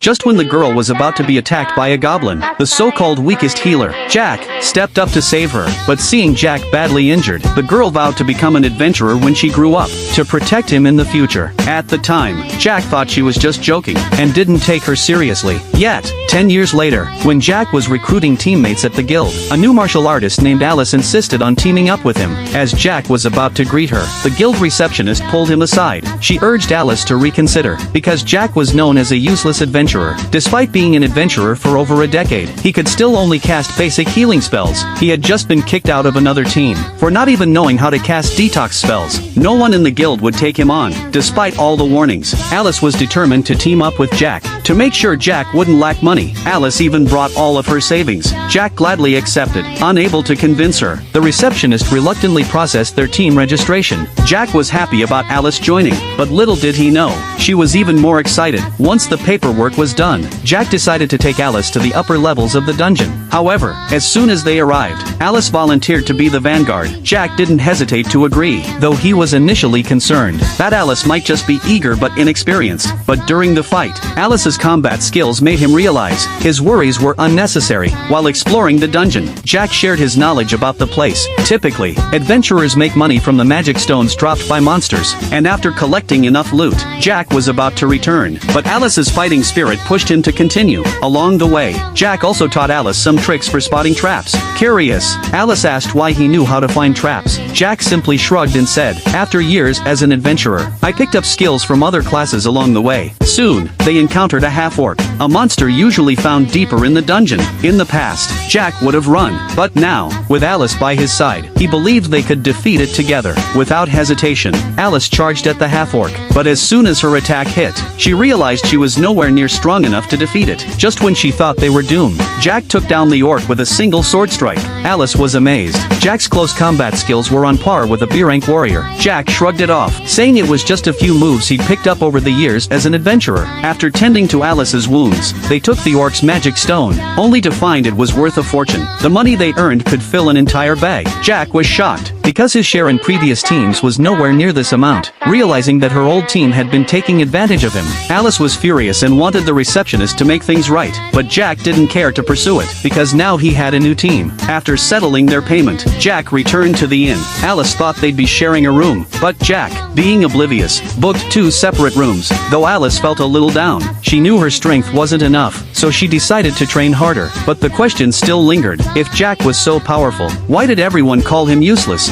Just when the girl was about to be attacked by a goblin, the so-called weakest healer, Jack, stepped up to save her. But seeing Jack badly injured, the girl vowed to become an adventurer when she grew up, to protect him in the future. At the time, Jack thought she was just joking, and didn't take her seriously. Yet, 10 years later, when Jack was recruiting teammates at the guild, a new martial artist named Alice insisted on teaming up with him. As Jack was about to greet her, the guild receptionist pulled him aside. She urged Alice to reconsider, because Jack was known as a useless adventurer. Despite being an adventurer for over a decade, he could still only cast basic healing spells. He had just been kicked out of another team for not even knowing how to cast detox spells. No one in the guild would take him on, despite all the warnings. Alice was determined to team up with Jack. To make sure Jack wouldn't lack money, Alice even brought all of her savings. Jack gladly accepted. Unable to convince her, the receptionist reluctantly processed their team registration. Jack was happy about Alice joining, but little did he know, she was even more excited. Once the paperwork was done, Jack decided to take Alice to the upper levels of the dungeon. However, as soon as they arrived, Alice volunteered to be the vanguard. Jack didn't hesitate to agree, though he was initially concerned that Alice might just be eager but inexperienced. But during the fight, Alice's combat skills made him realize his worries were unnecessary. While exploring the dungeon, Jack shared his knowledge about the place. Typically, adventurers make money from the magic stones dropped by monsters, and after collecting enough loot, Jack was about to return. But Alice's fighting spirit pushed him to continue. Along the way, Jack also taught Alice some tricks for spotting traps. Curious, Alice asked why he knew how to find traps. Jack simply shrugged and said, "After years as an adventurer, I picked up skills from other classes along the way." Soon, they encountered a half-orc, a monster usually found deeper in the dungeon. In the past, Jack would have run, but now, with Alice by his side, he believed they could defeat it together. Without hesitation, Alice charged at the half-orc, but as soon as her attack hit, she realized she was nowhere near strong enough to defeat it. Just when she thought they were doomed, Jack took down the orc with a single sword strike. Alice was amazed. Jack's close combat skills were on par with a B-rank warrior. Jack shrugged it off, saying it was just a few moves he'd picked up over the years as an adventurer. After tending to Alice's wounds, they took the orc's magic stone, only to find it was worth a fortune. The money they earned could fill an entire bag. Jack was shocked, because his share in previous teams was nowhere near this amount. Realizing that her old team had been taking advantage of him, Alice was furious and wanted the receptionist to make things right, but Jack didn't care to pursue it, because now he had a new team. After settling their payment, Jack returned to the inn. Alice thought they'd be sharing a room, but Jack, being oblivious, booked 2 separate rooms. Though Alice felt a little down, she knew her strength wasn't enough, so she decided to train harder. But the question still lingered: if Jack was so powerful, why did everyone call him useless?